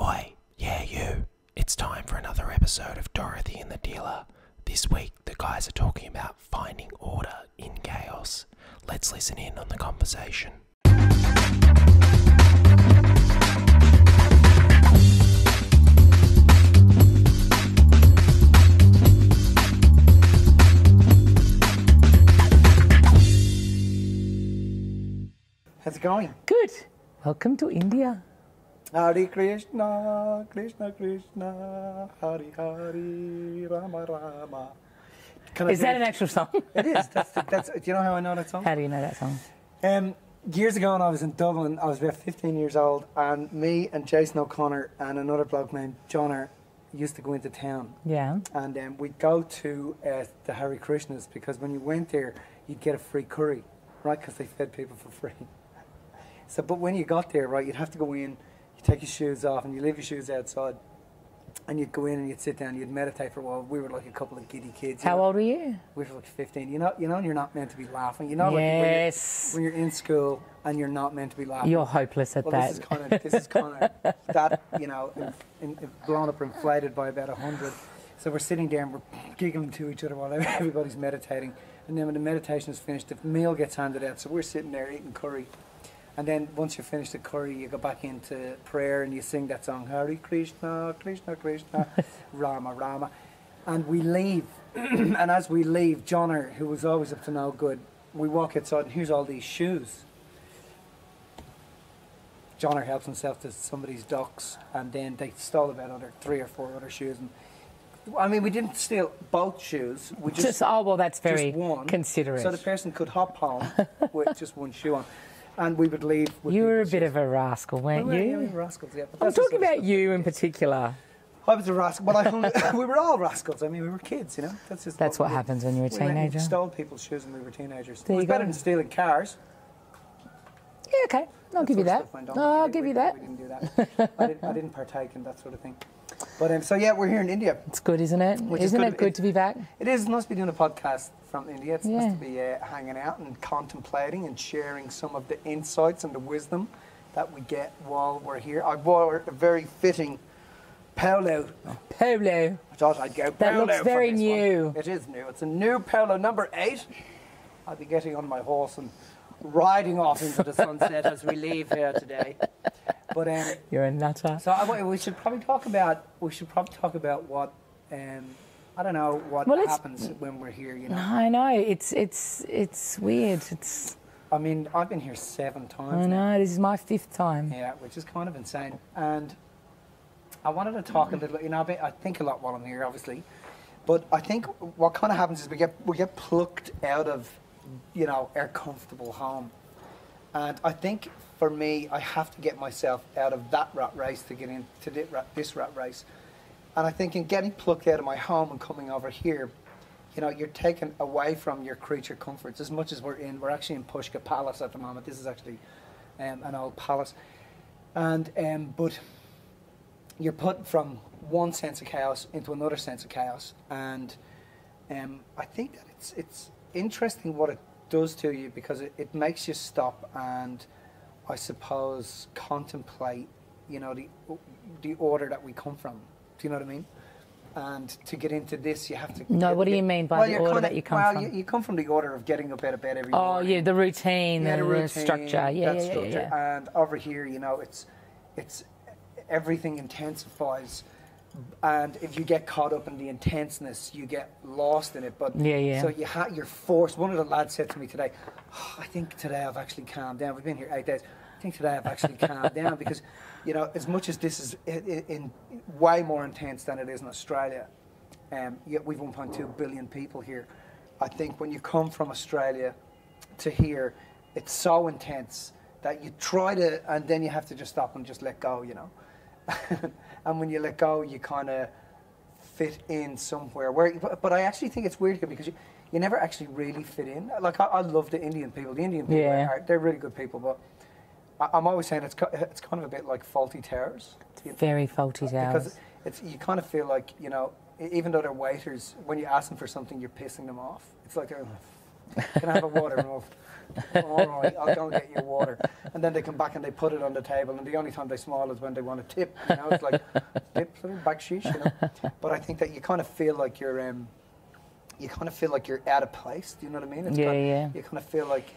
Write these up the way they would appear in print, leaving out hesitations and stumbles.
Oi, yeah, you. It's time for another episode of Dorothy and the Dealer. This week, the guys are talking about finding order in chaos. Let's listen in on the conversation. How's it going? Good. Welcome to India. Hare Krishna, Krishna Krishna, Hare Hare, Rama Rama. Is that an actual song? It is. That's. Do you know how I know that song? How do you know that song? Years ago when I was in Dublin, I was about 15 years old, and me and Jason O'Connor and another bloke named Johnner used to go into town. Yeah. And we'd go to the Hare Krishnas, because when you went there, you'd get a free curry, right? Because they fed people for free. So, but when you got there, right, you'd have to go in, you take your shoes off, and you leave your shoes outside, and you'd go in and you'd sit down, and you'd meditate for a while. We were like a couple of giddy kids. How old were you? We were like 15. You know, you're not meant to be laughing. You know, Yes. like when you're in school and you're not meant to be laughing. You're hopeless at that. This is kind of that, you know, blown up or inflated by about 100. So we're sitting there and we're giggling to each other while everybody's meditating. And then when the meditation is finished, the meal gets handed out. So we're sitting there eating curry. And then once you've finished the curry, you go back into prayer and you sing that song, Hare Krishna, Krishna Krishna, Rama Rama. And we leave. And as we leave, Johnner, who was always up to no good, we walk outside and here's all these shoes. Johnner helps himself to somebody's ducks, and then they stole about 3 or 4 other shoes. And I mean, we didn't steal both shoes. We just Oh, well, that's very just one, considerate. so the person could hop home with just one shoe on. And we would leave with You were a people's bit shoes. of a rascal, weren't Yeah, you? we were rascals, yeah. But I'm that's the talking sort of about stuff. you in particular. I was a rascal. Well, we were all rascals. I mean, we were kids, you know. That's what we did. happens when you're a We went and teenager. stole people's shoes when we were teenagers. There It was you go. better than stealing cars. Yeah, okay. I'll give you Sort that. of stuff went on. No, I'll give We you that. didn't do that. I didn't partake in that sort of thing. But so yeah, we're here in India. It's good, isn't it? Which is Isn't good. it good to be back? It is nice to be doing a podcast from India. It's nice Yeah. to be hanging out and contemplating and sharing some of the insights and the wisdom that we get while we're here. I wore a very fitting polo. Polo. I thought I'd go That polo looks for very this new. one. It is new. It's a new polo, number 8. I'll be getting on my horse and riding off into the sunset as we leave here today. But You're a nutter. so we should probably talk about what I don't know what Well, happens when we're here. You know, I know. It's weird. I mean, I've been here 7 times. I now. know. This is my 5th time. Yeah, which is kind of insane. And I wanted to talk a little. You know, I think a lot while I'm here, obviously. But I think what kind of happens is we get plucked out of, you know, our comfortable home. And I think for me, I have to get myself out of that rat race to get into this rat race. And I think in getting plucked out of my home and coming over here, you know, you're taken away from your creature comforts. As much as we're actually in Pushka Palace at the moment. This is actually an old palace. And but you're put from one sense of chaos into another sense of chaos. And I think that it's interesting what it does to you, because it makes you stop and, I suppose, contemplate, you know, the order that we come from. Do you know what I mean? And to get into this, you have to... No, what do you mean by the order that you come from? Well, you come from the order of getting up out of bed every Oh, morning. yeah, the routine, Yeah, the structure. Yeah. And over here, you know, it's everything intensifies. And if you get caught up in the intenseness, you get lost in it. But Yeah. So you're forced. One of the lads said to me today, I think today I've actually calmed down. We've been here 8 days. I think today I've actually calmed down, because, you know, as much as this is in way more intense than it is in Australia, yet we've 1.2 billion people here. I think when you come from Australia to here, it's so intense that you try to, and then you have to just stop and just let go, you know. And when you let go, you kind of fit in somewhere. But I actually think it's weird here, because you never actually really fit in. Like, I love the Indian people. The Indian people, they're really good people, but I'm always saying it's kind of a bit like Faulty Towers. Very Faulty Towers. Because you kind of feel like, you know, even though they're waiters, when you ask them for something, you're pissing them off. It's like they're Can I have a water? And all right, I'll go and get you water. And then they come back and they put it on the table, and the only time they smile is when they want to tip. You know, it's like tip, back sheesh. You know. But I think that you kind of feel like you're out of place. Do you know what I mean? It's yeah. You kind of feel like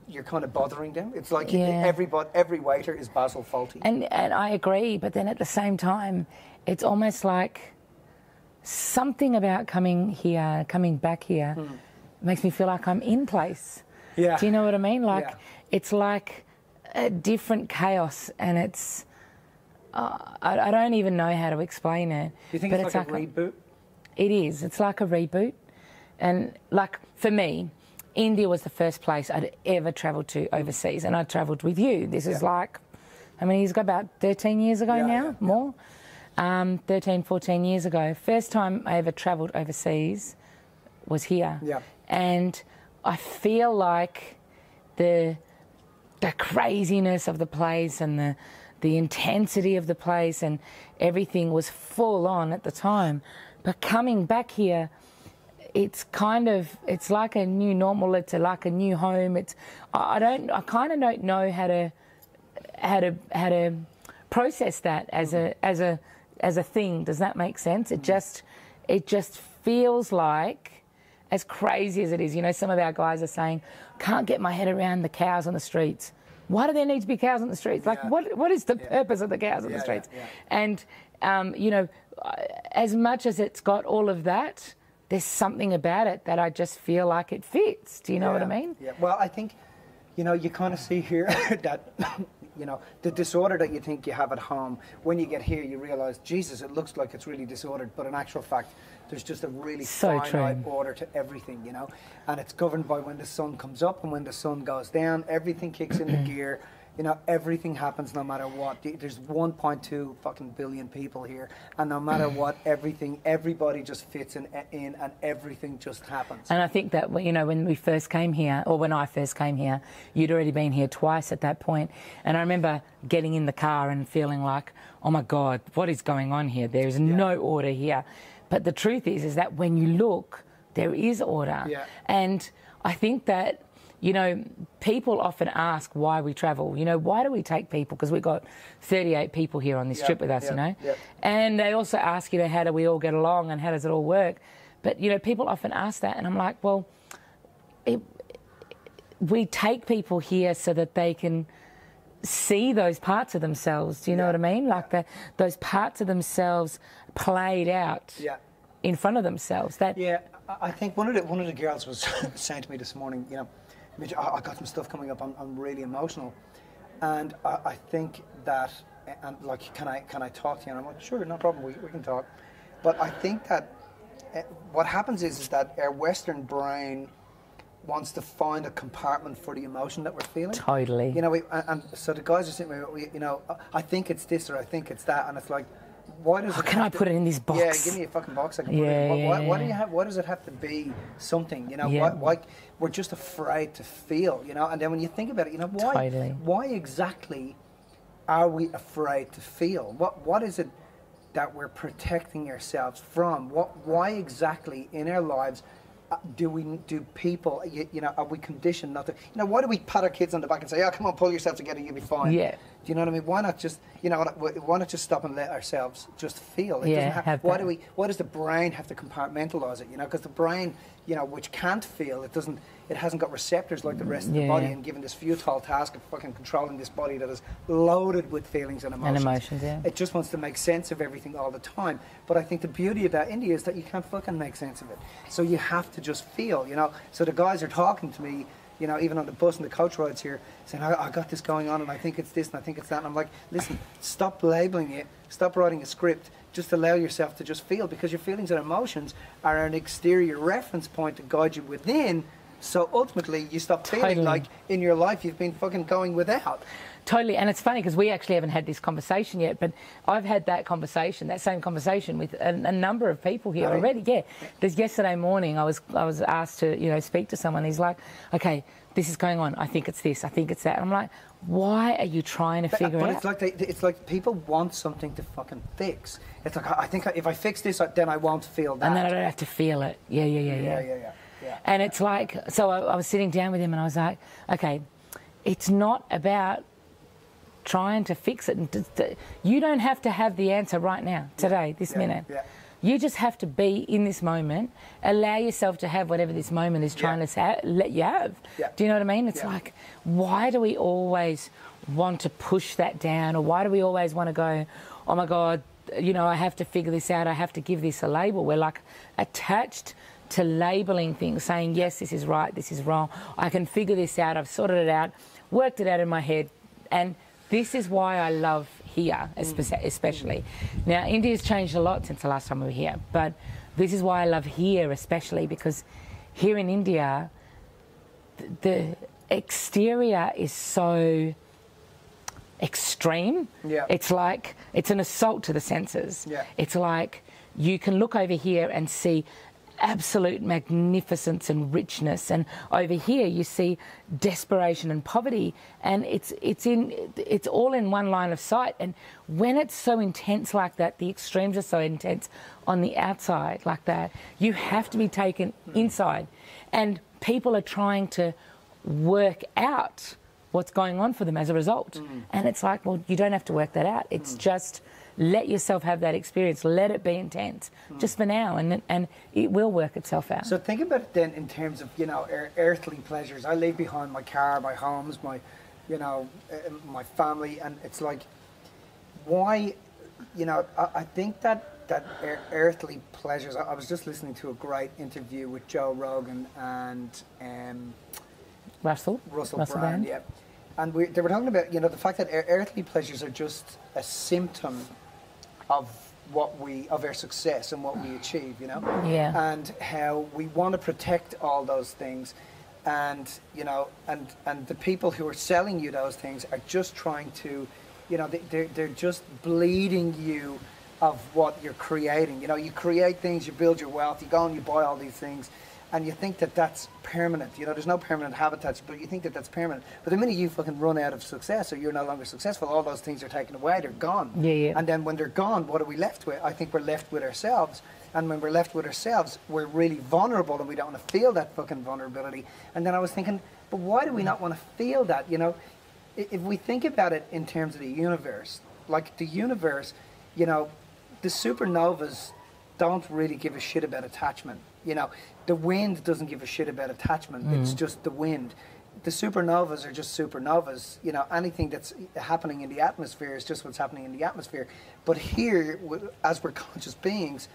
you're kind of bothering them. It's like every waiter is Basil Fawlty. And I agree, but then at the same time, it's almost like something about coming back here, makes me feel like I'm in place. Yeah. Do you know what I mean? Like it's like a different chaos, and it's I don't even know how to explain it. Do you think it's like a reboot? It is. It's like a reboot, and like for me, India was the first place I'd ever travelled to overseas, and I travelled with you. This is like, how many years ago? About 13 years ago now, more. 13, 14 years ago. First time I ever travelled overseas was here. Yeah. And I feel like the craziness of the place and the intensity of the place and everything was full on at the time. But coming back here, it's like a new normal. It's like a new home. I kind of don't know how to process that as a thing. Does that make sense? It just feels like, as crazy as it is, you know, some of our guys are saying, can't get my head around the cows on the streets. Why do there need to be cows on the streets? Like, what is the purpose of the cows on the streets? And, you know, as much as it's got all of that, there's something about it that I just feel like it fits. Do you know what I mean? Yeah. Well, I think, you know, you kind of see here that, you know, the disorder that you think you have at home, when you get here, you realise, Jesus, it looks like it's really disordered, but in actual fact, there's just a really finite order to everything, you know, and it's governed by when the sun comes up and when the sun goes down. Everything kicks into gear. You know, everything happens no matter what. There's 1.2 fucking billion people here, and no matter what, everybody just fits in, and everything just happens. And I think that, you know, when we first came here, or when I first came here, you'd already been here twice at that point. And I remember getting in the car and feeling like, oh my God, what is going on here? There is no order here. But the truth is that when you look, there is order. Yeah. And I think that, you know, people often ask why we travel. You know, why do we take people? Because we've got 38 people here on this trip with us, you know. And they also ask, you know, how do we all get along and how does it all work? But, you know, people often ask that, and I'm like, well, we take people here so that they can see those parts of themselves. Do you know what I mean? Like those parts of themselves played out in front of themselves. I think one of the girls was saying to me this morning, you know, Mitch, I got some stuff coming up. I'm really emotional, and I think that, and like, can I talk to you? And I'm like, sure, no problem, we can talk. But I think that what happens is that our Western brain wants to find a compartment for the emotion that we're feeling. Totally. You know, and so the guys are sitting there, you know, I think it's this or I think it's that, and it's like, why does can I put it in this box? Yeah, give me a fucking box. I can put it in. Why do you have? Why does it have to be something? You know, why we're just afraid to feel. You know, and then when you think about it, you know, why exactly are we afraid to feel? What is it that we're protecting ourselves from? Why exactly in our lives do people, you know, are we conditioned not to, you know, why do we pat our kids on the back and say, oh, come on, pull yourself together, you'll be fine? Yeah. Do you know what I mean? Why not just, you know, why not just stop and let ourselves just feel? It doesn't have why does the brain have to compartmentalize it, you know? Because the brain, you know, which can't feel, it hasn't got receptors like the rest of the body, and given this futile task of fucking controlling this body that is loaded with feelings and emotions. It just wants to make sense of everything all the time. But I think the beauty about India is that you can't fucking make sense of it. So you have to just feel, you know. So the guys are talking to me, you know, even on the bus and the coach rides here, saying, I got this going on and I think it's this and I think it's that. And I'm like, listen, stop labeling it, stop writing a script, just allow yourself to just feel, because your feelings and emotions are an exterior reference point to guide you within. So ultimately, you stop feeling like in your life you've been fucking going without. Totally, and it's funny because we actually haven't had this conversation yet, but I've had that same conversation with a number of people here already. Yeah, there's yesterday morning I was asked to, you know, speak to someone. He's like, okay, this is going on. I think it's this. I think it's that. And I'm like, why are you trying to figure it out? But it's like people want something to fucking fix. It's like, I think if I fix this, then I won't feel that. And then I don't have to feel it. Yeah. Yeah. And it's like, so I was sitting down with him and I was like, okay, it's not about trying to fix it. You don't have to have the answer right now, today, this minute. Yeah. You just have to be in this moment, allow yourself to have whatever this moment is trying to let you have. Yeah. Do you know what I mean? It's like, why do we always want to push that down, or why do we always want to go, oh my God, you know, I have to figure this out, I have to give this a label? We're like attached to labelling things, saying, yes, this is right, this is wrong, I can figure this out, I've sorted it out, worked it out in my head. And this is why I love here, especially. Now, India's changed a lot since the last time we were here, but this is why I love here especially, because here in India, the exterior is so extreme. Yeah. It's like, it's an assault to the senses. Yeah. It's like, you can look over here and see absolute magnificence and richness, and over here you see desperation and poverty, and it's all in one line of sight. And when it's so intense like that, the extremes are so intense on the outside like that, you have to be taken inside, and people are trying to work out what's going on for them as a result. And it's like, well, you don't have to work that out. It's just let yourself have that experience. Let it be intense, just for now, and it will work itself out. So think about it then in terms of, you know, earthly pleasures. I leave behind my car, my homes, my, you know, my family, and it's like, why, you know, I think that earthly pleasures. I was just listening to a great interview with Joe Rogan and Russell Brand, yeah. And they were talking about, you know, the fact that earthly pleasures are just a symptom of our success and what we achieve, you know? Yeah. And how we want to protect all those things. And, you know, and the people who are selling you those things are just trying to, you know, they're just bleeding you of what you're creating. You know, you create things, you build your wealth, you go and you buy all these things, and you think that that's permanent. You know, there's no permanent habitats, but you think that that's permanent. But the minute you fucking run out of success, or you're no longer successful, all those things are taken away, they're gone. Yeah. And then when they're gone, what are we left with? I think we're left with ourselves. And when we're left with ourselves, we're really vulnerable, and we don't want to feel that fucking vulnerability. And then I was thinking, but why do we not want to feel that? You know, if we think about it in terms of the universe, like the universe, you know, the supernovas don't really give a shit about attachment. You know, the wind doesn't give a shit about attachment. It's just the wind. The supernovas are just supernovas. You know, anything that's happening in the atmosphere is just what's happening in the atmosphere. But here, as we're conscious beings,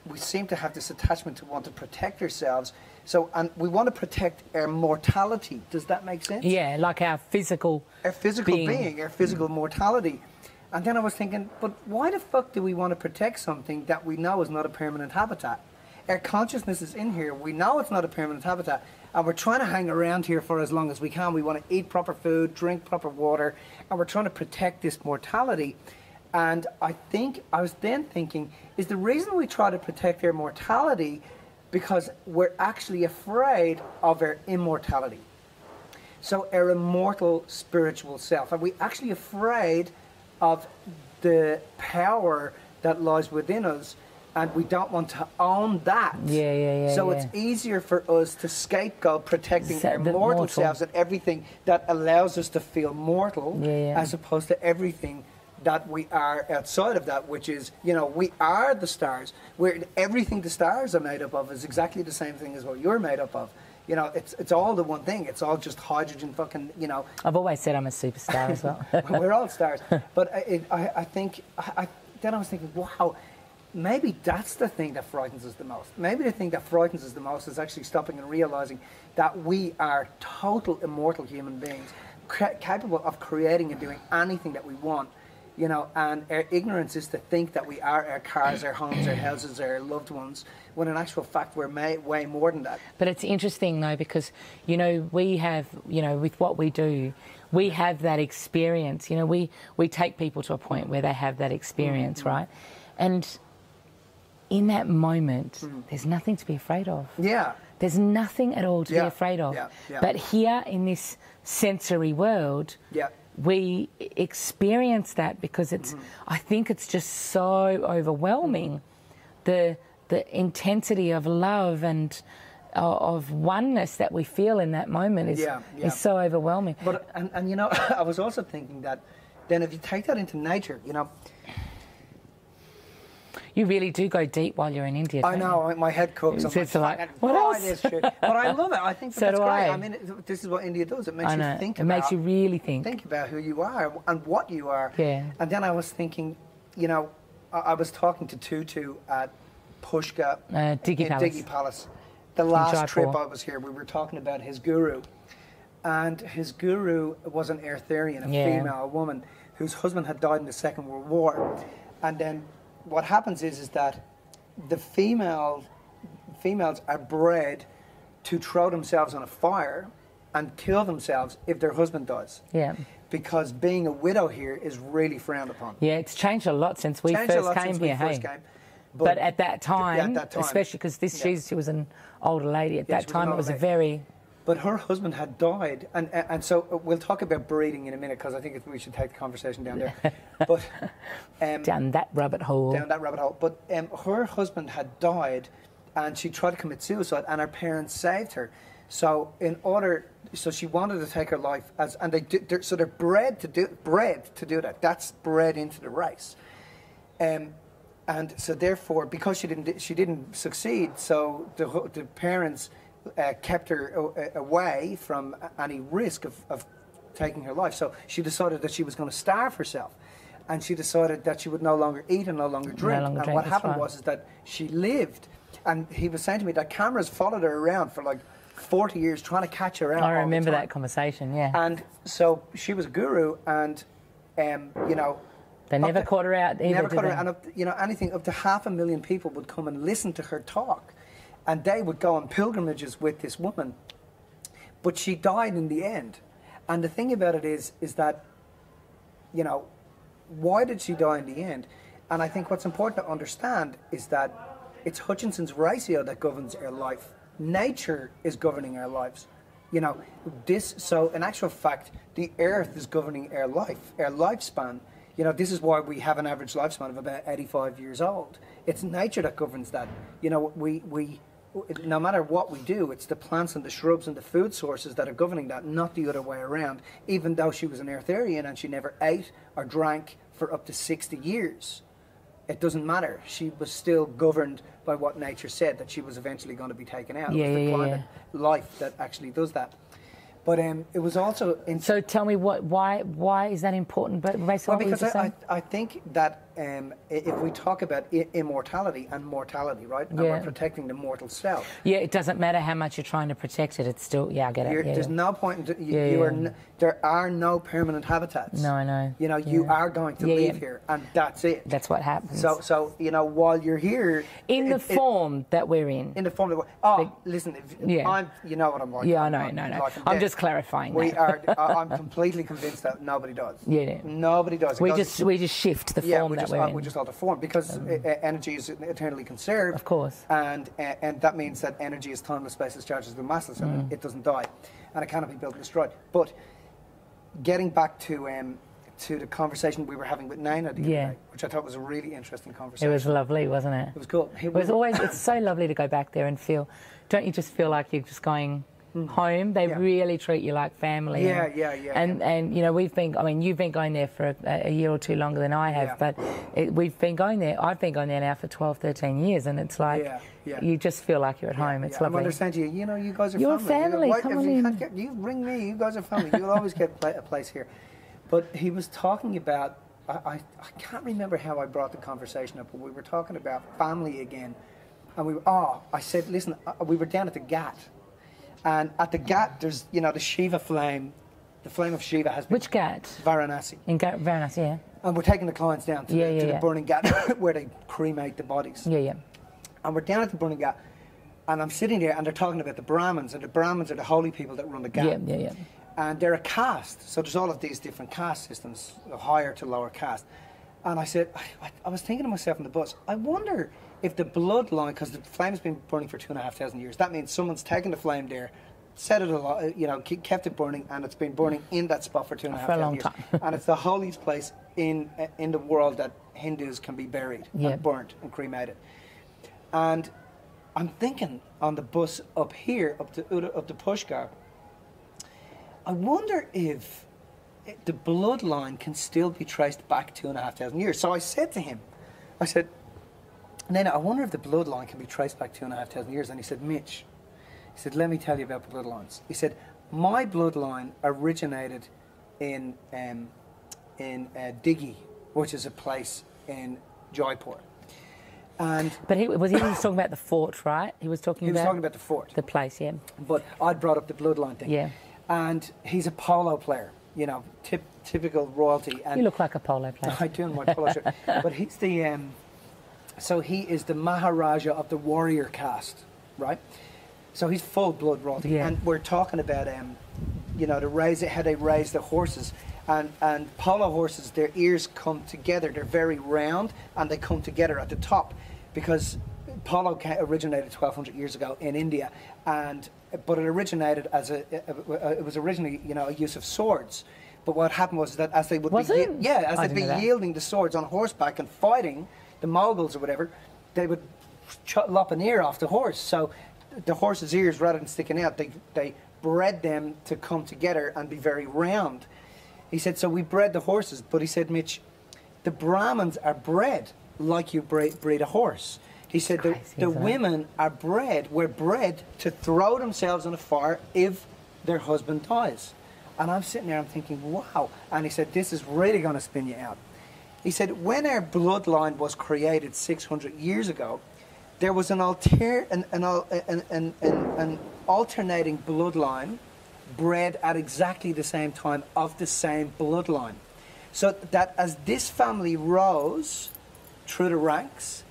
we seem to have this attachment to want to protect ourselves. So, and we want to protect our mortality. Does that make sense? Yeah, like our physical being, our physical mortality. And then I was thinking, but why the fuck do we want to protect something that we know is not a permanent habitat? Our consciousness is in here. We know it's not a permanent habitat, and we're trying to hang around here for as long as we can. We want to eat proper food, drink proper water, and we're trying to protect this mortality. And I was then thinking, is the reason we try to protect our mortality because we're actually afraid of our immortality? So our immortal spiritual self. Are we actually afraid of the power that lies within us, and we don't want to own that? So it's easier for us to scapegoat protecting our mortal selves and everything that allows us to feel mortal, as opposed to everything that we are outside of that, which is, you know, we are the stars. Everything the stars are made up of is exactly the same thing as what you're made up of. You know, it's all the one thing. It's all just hydrogen fucking, you know. I've always said I'm a superstar as well. We're all stars. But I think, then I was thinking, wow, maybe that's the thing that frightens us the most. Maybe the thing that frightens us the most is actually stopping and realizing that we are total immortal human beings, capable of creating and doing anything that we want. You know, and our ignorance is to think that we are our cars, our homes, our houses, our loved ones, when in actual fact we're way more than that. But it's interesting though, because, you know, we have, you know, with what we do, we have that experience. You know, we take people to a point where they have that experience, right? And in that moment, there's nothing to be afraid of. Yeah. There's nothing at all to be afraid of. But here in this sensory world, we experience that because it's, I think it's just so overwhelming, the intensity of love and of oneness that we feel in that moment is so overwhelming. But and you know, I was also thinking that then if you take that into nature, you know. You really do go deep while you're in India. I know, my head cooks. It's like, what else? This shit. But I love it. I think So that's do great. I. I mean, this is what India does. It makes I know. you think It about. makes you really think. Think about who you are and what you are. Yeah. And then I was thinking, you know, I was talking to Tutu at Pushka Diggy Palace. Diggy Palace. The last Jaipur. trip I was here, we were talking about his guru. And his guru was an Arthurian, a female, a woman, whose husband had died in the Second World War. And then what happens is that the females are bred to throw themselves on a fire and kill themselves if their husband dies. Yeah. Because being a widow here is really frowned upon. Yeah, it's changed a lot since we first came here. Hey. But at that time, especially because she was an older lady, at that time it was a very... But her husband had died, and so we'll talk about breeding in a minute because I think we should take the conversation down there. But down that rabbit hole. Down that rabbit hole. But her husband had died, and she tried to commit suicide, and her parents saved her. So she wanted to take her life they're bred to do that. That's bred into the race. And so therefore, because she didn't succeed, so the parents kept her away from any risk of taking her life. So she decided that she was going to starve herself, and she decided that she would no longer eat and no longer drink. And what happened was that she lived, and he was saying to me that cameras followed her around for like 40 years trying to catch her out. I remember that conversation, yeah. And so she was a guru, and you know. They never caught her out either. Never caught her out, and you know, anything up to 500,000 people would come and listen to her talk. And they would go on pilgrimages with this woman. But she died in the end. And the thing about it is that, you know, why did she die in the end? And I think what's important to understand is that it's Hutchinson's ratio that governs our life. Nature is governing our lives. You know, so in actual fact, the earth is governing our life, our lifespan. You know, this is why we have an average lifespan of about 85 years old. It's nature that governs that. You know, no matter what we do, it's the plants and the shrubs and the food sources that are governing that, not the other way around. Even though she was an Arthurian and she never ate or drank for up to 60 years, it doesn't matter. She was still governed by what nature said, that she was eventually going to be taken out. It was the climate life that actually does that. But it was also... So tell me, why is that important? But based on because I think that if we talk about immortality and mortality, right? And we're protecting the mortal self. Yeah, it doesn't matter how much you're trying to protect it. It's still... Yeah, I get it. There's no point... there are no permanent habitats. No, I know. You know, you are going to live here, and that's it. That's what happens. So you know, while you're here... In the form that we're in. In the form that we're... Oh, listen, you know what I'm like. Yeah, I know, no. I'm just clarifying that. I'm completely convinced that nobody does. Yeah. Nobody does. We just shift the form that we're in. We just alter form because energy is eternally conserved. Of course. And that means that energy is timeless, spaceless, chargeless, and massless, and it doesn't die, and it cannot be built and destroyed. But getting back to the conversation we were having with Naina the other day, which I thought was a really interesting conversation. It was lovely, wasn't it? It was cool. It's so lovely to go back there and feel. Don't you just feel like you're just going home? They really treat you like family. Yeah. And you know, you've been going there for a year or two longer than I have, but we've been going there. I've been going there now for 12, 13 years, and it's like you just feel like you're at home. It's lovely. I understand you. You know, you guys are You're family. Family. Come on in. You ring me. You guys are family. You'll always get a place here. But he was talking about. I can't remember how I brought the conversation up, but we were talking about family again, and I said, listen, we were down at the Ghat. And at the Ghat, there's, you know, the Shiva flame. The flame of Shiva has been... Which Ghat? Varanasi. In Varanasi, yeah. And we're taking the clients down to the burning Ghat where they cremate the bodies. Yeah. And we're down at the burning Ghat, and I'm sitting there, and they're talking about the Brahmins, and the Brahmins are the holy people that run the Ghat. Yeah. And they're a caste, so there's all of these different caste systems, higher to lower caste. And I said, I was thinking to myself in the bus, I wonder if the bloodline, because the flame's been burning for 2,500 years, that means someone's taken the flame there, set it alight, you know, kept it burning, and it's been burning in that spot for 2,500 years. Time. And it's the holiest place in the world that Hindus can be buried, and burnt, and cremated. And I'm thinking on the bus up here, up to Pushkar, I wonder if the bloodline can still be traced back 2,500 years. So I said to him, I said, Nana, I wonder if the bloodline can be traced back 2,500 years. And he said, Mitch, he said, let me tell you about the bloodlines. He said, my bloodline originated in Diggy, which is a place in Jaipur. And But he was talking about the fort, right? He was talking talking about the fort. the place, yeah. But I'd brought up the bloodline thing. Yeah. And he's a polo player, you know, typical royalty. And You look like a polo player. I do in my polo shirt. But he's the, so he is the Maharaja of the warrior caste, right? So he's full blood royalty. Yeah. And we're talking about, you know, how they raise the horses. And polo horses, their ears come together. They're very round, and they come together at the top, because polo originated 1,200 years ago in India, but it originated as it was originally, you know, a use of swords. But what happened was that as they would be yielding the swords on horseback and fighting the Mughals or whatever, they would lop an ear off the horse. So the horse's ears, rather than sticking out, they bred them to come together and be very round. He said, so we bred the horses, but he said, Mitch, the Brahmins are bred like you breed a horse. He said the women were bred to throw themselves on a fire if their husband dies. And I'm sitting there, I'm thinking, wow. And he said, this is really going to spin you out. He said, when our bloodline was created 600 years ago, there was an alternating bloodline bred at exactly the same time of the same bloodline. So that as this family rose through the ranks,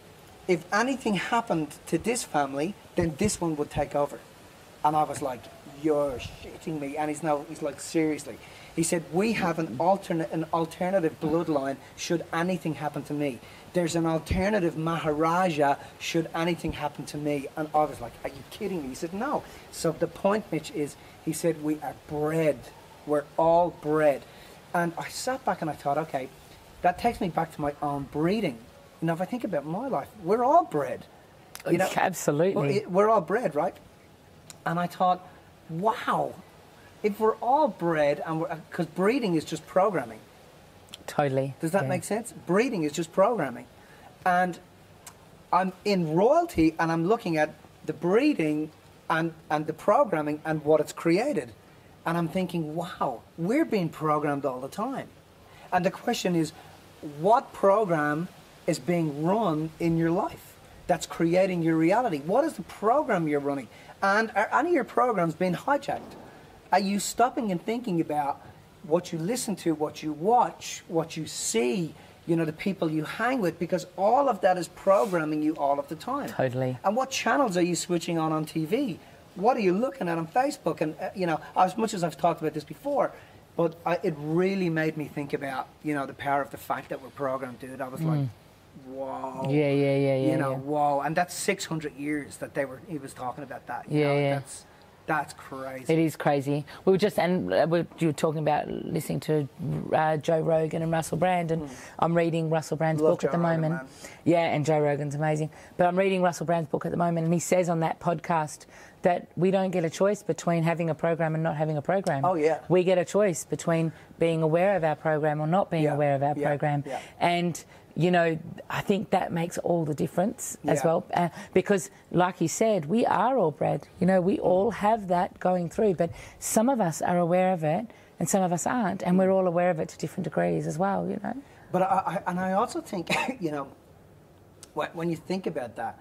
if anything happened to this family, then this one would take over. And I was like, you're shitting me. And he's like, seriously. He said, we have an alternative bloodline should anything happen to me. There's an alternative Maharaja should anything happen to me. And I was like, are you kidding me? He said, no. So the point, Mitch, is, he said, we are bred. We're all bred. And I sat back and I thought, okay, that takes me back to my own breeding. You know, if I think about my life, we're all bred. You know, absolutely. We're all bred, right? And I thought, wow, if we're all bred, and because breeding is just programming. Totally. Does that make sense? Breeding is just programming. And I'm in royalty, and I'm looking at the breeding and the programming and what it's created. And I'm thinking, wow, we're being programmed all the time. And the question is, what program is being run in your life that's creating your reality? What is the program you're running? And are any of your programs being hijacked? Are you stopping and thinking about what you listen to, what you watch, what you see, you know, the people you hang with? Because all of that is programming you all of the time. Totally. And what channels are you switching on TV? What are you looking at on Facebook? And, you know, as much as I've talked about this before, but it really made me think about, you know, the power of the fact that we're programmed, dude. I was like, whoa. Yeah. You know, whoa. And that's 600 years that he was talking about that. You know, that's crazy. It is crazy. We were talking about listening to Joe Rogan and Russell Brand, and I'm reading Russell Brand's book at the moment. Man. Yeah, and Joe Rogan's amazing. But I'm reading Russell Brand's book at the moment, and he says on that podcast that we don't get a choice between having a program and not having a program. Oh, yeah. We get a choice between being aware of our program or not being aware of our program. Yeah. And you know, I think that makes all the difference as well. Because, like you said, we are all bred. You know, we all have that going through. But some of us are aware of it and some of us aren't. And we're all aware of it to different degrees as well, you know. But I also think, you know, when you think about that,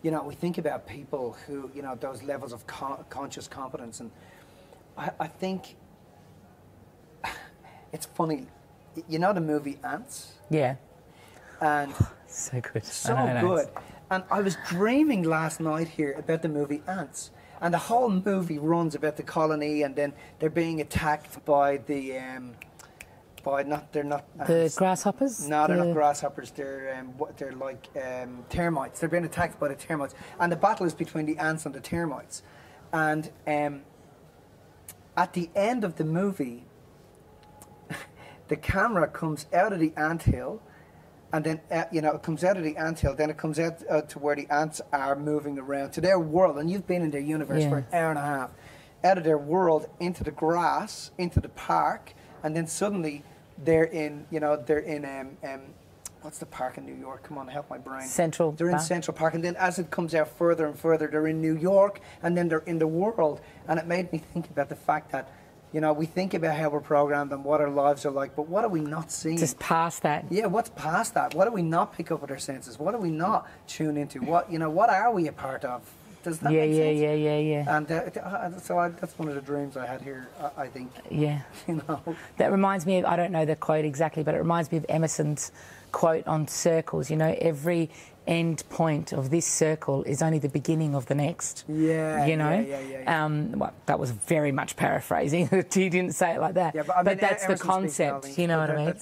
you know, we think about people who, you know, those levels of conscious competence. And I think it's funny. You know the movie Ants? Yeah. And so good. So good. And I was dreaming last night here about the movie Ants. And the whole movie runs about the colony, and then they're being attacked by the they're not ants. The grasshoppers? No, they're not grasshoppers. They're like termites. They're being attacked by the termites. And the battle is between the ants and the termites. And at the end of the movie, the camera comes out of the anthill, and then you know, it comes out of the anthill, then it comes out to where the ants are moving around to their world, and you've been in their universe for an hour and a half, out of their world into the grass, into the park, and then suddenly they're in, you know, they're in what's the park in New York? Come on, help my brain. Central They're in Central Park, and then as it comes out further and further, they're in New York, and then they're in the world. And it made me think about the fact that, you know, we think about how we're programmed and what our lives are like, but what are we not seeing? Just past that. Yeah, what's past that? What do we not pick up with our senses? What do we not tune into? What, you know, what are we a part of? Does that make sense? Yeah. And that's one of the dreams I had here, I think. Yeah. You know. That reminds me of, I don't know the quote exactly, but it reminds me of Emerson's quote on circles. You know, every end point of this circle is only the beginning of the next. Yeah. You know? Yeah. Well, that was very much paraphrasing. He didn't say it like that. Yeah, but, I mean, that's the Emerson concept. speaks, You know what I mean?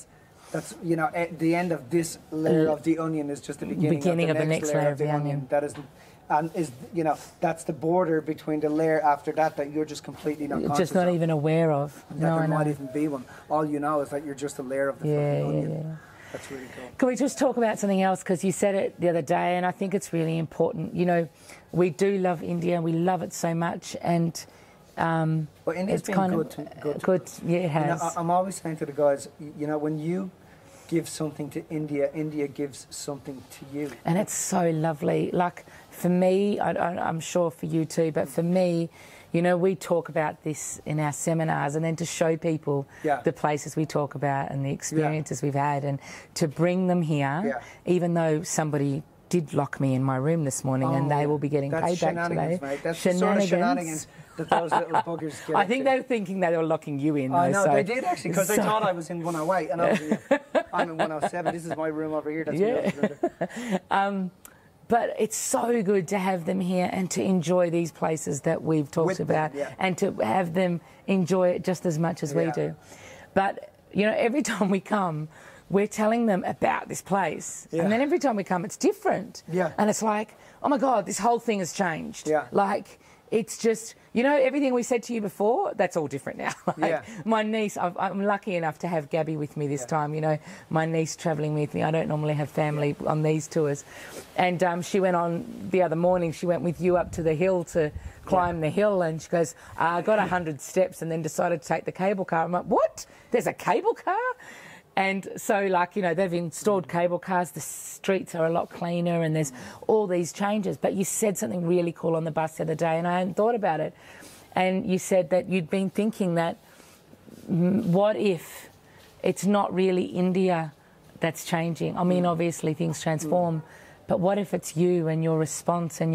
That's, you know, the end of this layer of the onion is just the beginning of the next layer of the onion. That is, and is, you know, that's the border between the layer after that you're just completely not conscious just not of. even aware of. No, there might even be one. All you know is that you're just a layer of the fucking onion. Yeah. That's really cool. Can we just talk about something else? Because you said it the other day, and I think it's really important. You know, we do love India. We love it so much, and well, India's it's been kind good. Good. Yeah, it has. You know, I'm always saying to the guys, you know, when you give something to India, India gives something to you. And it's so lovely. Like, for me, I'm sure for you too, but for me, you know, we talk about this in our seminars, and then to show people the places we talk about and the experiences we've had, and to bring them here, even though somebody did lock me in my room this morning, and they will be getting paid back today. Mate. That's the sort of shenanigans that those little buggers get I think they were thinking they were locking you in. I know, they did actually, because they thought I was in 108, and I was I'm in 107. This is my room over here. That's But it's so good to have them here and to enjoy these places that we've talked about, and to have them enjoy it just as much as we do. But, you know, every time we come, we're telling them about this place. And then every time we come, it's different. And it's like, oh my God, this whole thing has changed. Like, it's just, you know, everything we said to you before, that's all different now. Like, my niece, I'm lucky enough to have Gabby with me this time, you know, my niece travelling with me. I don't normally have family on these tours. And she went on the other morning, she went with you up to the hill to climb the hill, and she goes, I got 100 steps and then decided to take the cable car. I'm like, what? There's a cable car? And so, like, you know, they've installed cable cars, the streets are a lot cleaner, and there's all these changes. But you said something really cool on the bus the other day, and I hadn't thought about it. And you said that you'd been thinking that, what if it's not really India that's changing? I mean, obviously things transform, but what if it's you and your response and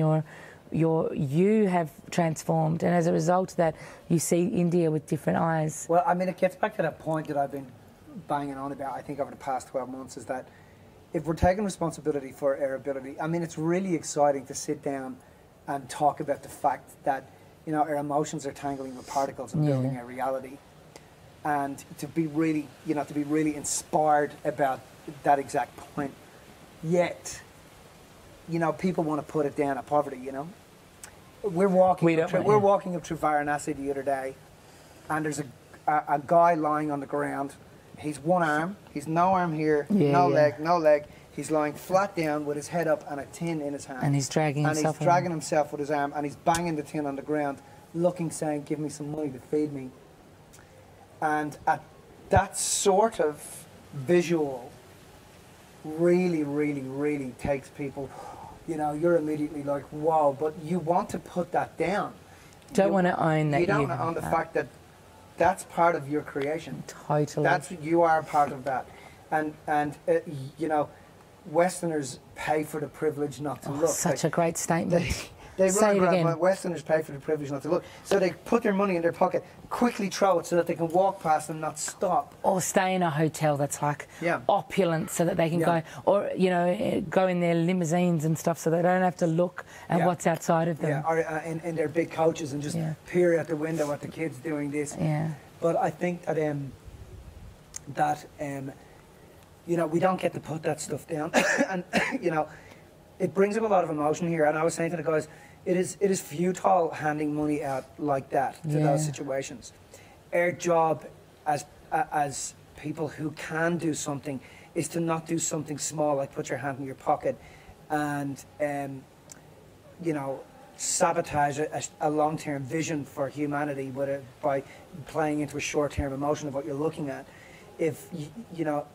you have transformed, and as a result of that, you see India with different eyes? Well, I mean, it gets back to that point that I've been banging on about, I think, over the past 12 months, is that if we're taking responsibility for our ability, I mean, it's really exciting to sit down and talk about the fact that, you know, our emotions are tangling with particles and building our reality, and to be really, you know, to be really inspired about that exact point. Yet, you know, people want to put it down at poverty, you know. We're walking up through Varanasi the other day, and there's a guy lying on the ground. He's one arm, he's no arm here, no leg. He's lying flat down with his head up and a tin in his hand. And he's dragging himself with his arm, and he's banging the tin on the ground, looking, saying, give me some money to feed me. And at that sort of visual really, really, really takes people, you know, you're immediately like, wow, but you want to put that down. Don't want to own that. You don't want to own the fact that that's part of your creation. Totally. You are part of that. And you know, Westerners pay for the privilege not to look. Such a great statement. They Say it again. Westerners pay for the privilege not to look. So they put their money in their pocket, quickly throw it so that they can walk past and not stop. Or stay in a hotel that's like opulent so that they can go, or, you know, go in their limousines and stuff so they don't have to look at what's outside of them. Yeah, or in their big coaches and just peer out the window at the kids doing this. Yeah. But I think that you know, we don't get to put that stuff down. And, you know, it brings up a lot of emotion here. And I was saying to the guys, it is futile handing money out like that to those situations. Our job as people who can do something is to not do something small like put your hand in your pocket and, you know, sabotage a long-term vision for humanity by playing into a short-term emotion of what you're looking at. If, you know,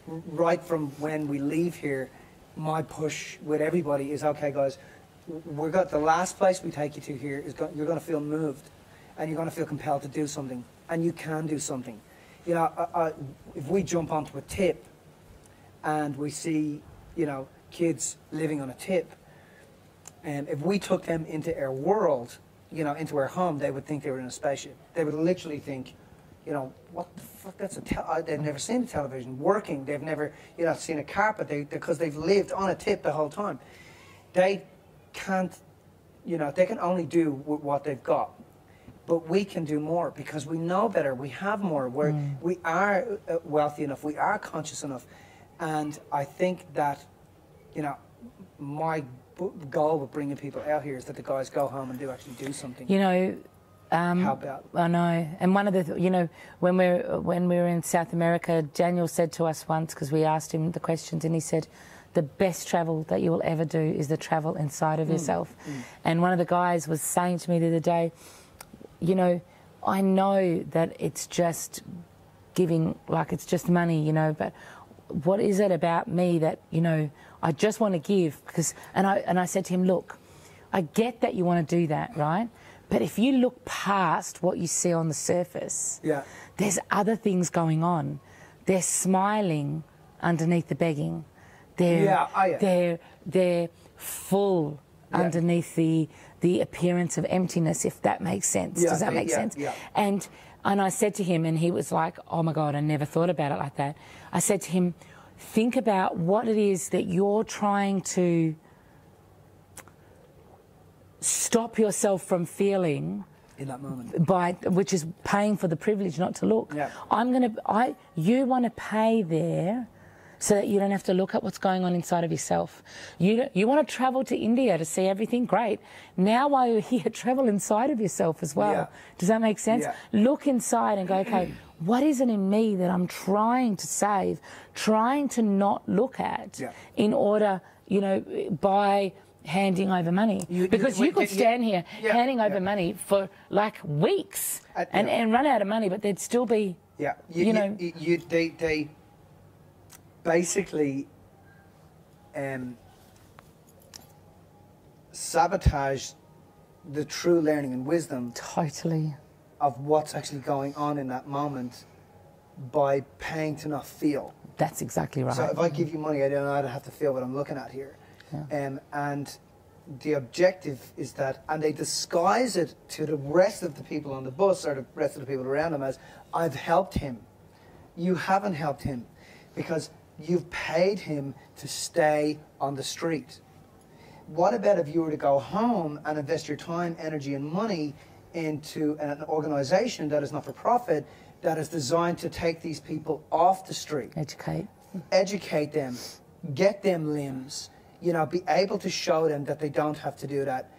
right from when we leave here, my push with everybody is, okay, guys, the last place we take you to here is you're going to feel moved, and you're going to feel compelled to do something, and you can do something. You know, if we jump onto a tip, and we see, you know, kids living on a tip, and if we took them into our world, you know, into our home, they would think they were in a spaceship. They would literally think, you know, what the fuck, they've never seen a television working. They've never, you know, seen a carpet because they've lived on a tip the whole time. They can't, you know, they can only do what they've got. But we can do more because we know better. We have more. We are wealthy enough. We are conscious enough. And I think that, you know, my goal with bringing people out here is that the guys go home and actually do something. You know, how about? I know. And one of the, you know, when we were in South America, Daniel said to us once, because we asked him the questions, and he said, the best travel that you will ever do is the travel inside of yourself. And one of the guys was saying to me the other day, you know, I know that it's just giving, like it's just money, you know, but what is it about me that, you know, I just want to give? Because, and I said to him, look, I get that you want to do that, right? But if you look past what you see on the surface, there's other things going on. They're smiling underneath the begging. They're full underneath the appearance of emptiness, if that makes sense. Does that make sense? Yeah. And I said to him, and he was like, oh my God, I never thought about it like that. I said to him, think about what it is that you're trying to stop yourself from feeling in that moment, which is paying for the privilege not to look. You want to pay there so that you don't have to look at what's going on inside of yourself. You want to travel to India to see everything, great. Now while you're here, travel inside of yourself as well. Does that make sense? Look inside and go, okay, what is it in me that I'm trying to save, trying to not look at in order, you know, by handing over money? Because you could stand here handing over money for like weeks and run out of money, but there'd still be, they basically sabotage the true learning and wisdom of what's actually going on in that moment by paying to not feel. That's exactly right. So if I give you money, I don't have to feel what I'm looking at here. And the objective is that, and they disguise it to the rest of the people on the bus or the rest of the people around them as, I've helped him. You haven't helped him, because you've paid him to stay on the street. What about if you were to go home and invest your time, energy and money into an organisation that is not for profit, that is designed to take these people off the street. Educate them, get them limbs, you know, be able to show them that they don't have to do that.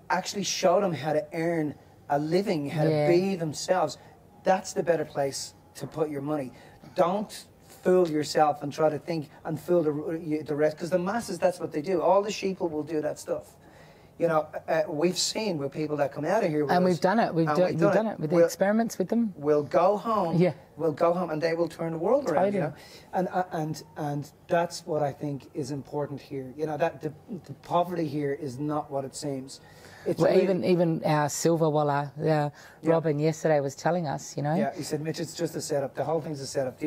Actually show them how to earn a living, how to be themselves. That's the better place to put your money. Don't fool yourself and try to think and fool the rest, because the masses, that's what they do. All the sheeple will do that stuff. You know, we've seen with people that come out of here with and us, we've done it. We've done it with the experiments with them. We'll go home. We'll go home, and they will turn the world around. You know, and that's what I think is important here. You know, that the poverty here is not what it seems. It's well, really, even our silver wallah, Robin yesterday was telling us. You know. Yeah, he said, Mitch, it's just a setup. The whole thing's a setup.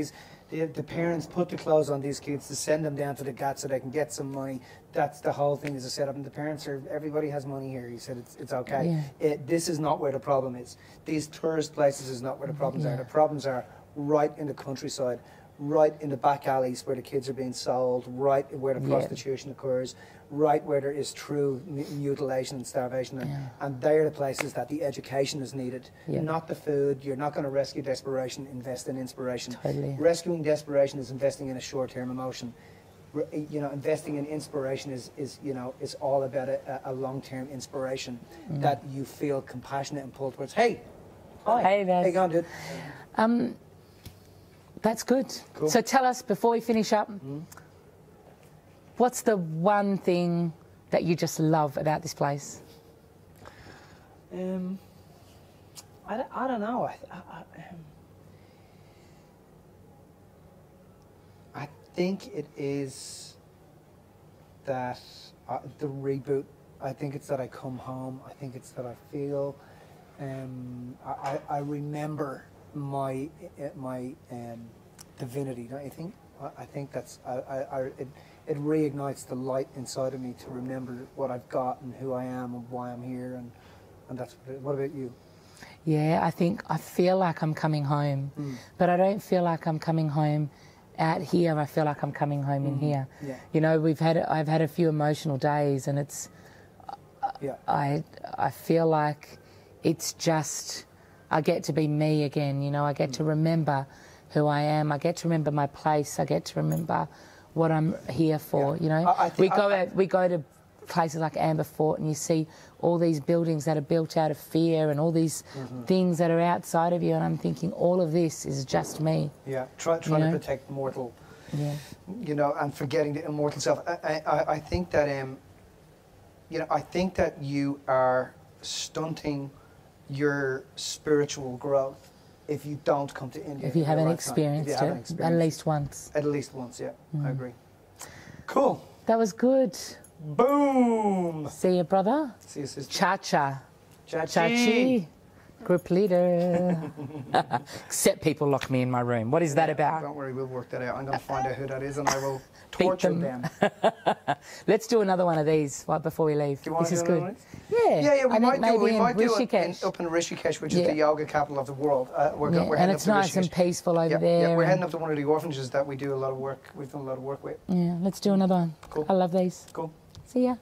The parents put the clothes on these kids to send them down to the GAT so they can get some money. That's the whole thing is a setup. And the parents everybody has money here. He said, it's okay. This is not where the problem is. These tourist places is not where the problems are. The problems are right in the countryside, right in the back alleys where the kids are being sold, right where the prostitution occurs, right where there is true mutilation and starvation. And they're the places that the education is needed, not the food. You're not going to rescue desperation, invest in inspiration. Rescuing desperation is investing in a short-term emotion. You know, investing in inspiration is all about a long-term inspiration that you feel compassionate and pulled towards. Hey, hi. Hey, how you going, dude? That's good. Cool. So tell us, before we finish up, what's the one thing that you just love about this place? I don't know. I think it is that the reboot. I think it's that I come home. I think it's that I feel. I remember my divinity. Don't you think? I think that's it reignites the light inside of me to remember what I've got and who I am and why I'm here, and that's what about you? Yeah, I feel like I'm coming home, but I don't feel like I'm coming home out here. I feel like I'm coming home in here. Yeah. You know, I've had a few emotional days, and it's I feel like it's just I get to be me again. You know, I get to remember who I am. I get to remember my place. I get to remember what I'm here for. Yeah. You know, we go to places like Amber Fort, and you see all these buildings that are built out of fear and all these things that are outside of you, and I'm thinking all of this is just me. Yeah, trying to protect mortal, you know, and forgetting the immortal self. I think that you know, I think that you are stunting your spiritual growth if you don't come to India. If you haven't experienced it, at least once. At least once, yeah, I agree. Cool. That was good. Boom. See you, brother. See you, sister. Cha-cha. Cha-chi. Group leader. Except people lock me in my room. What is that about? Don't worry, we'll work that out. I'm going to find out who that is, and I will torture them. Let's do another one of these right before we leave. Do you want this to is do good. Yeah, we might do Rishikesh. up in Rishikesh, which is the yoga capital of the world. We're and it's nice and peaceful over there. Yeah, we're heading up to one of the orphanages that we do a lot of work. We've done a lot of work with. Yeah, let's do another one. Cool. I love these. Cool. See ya.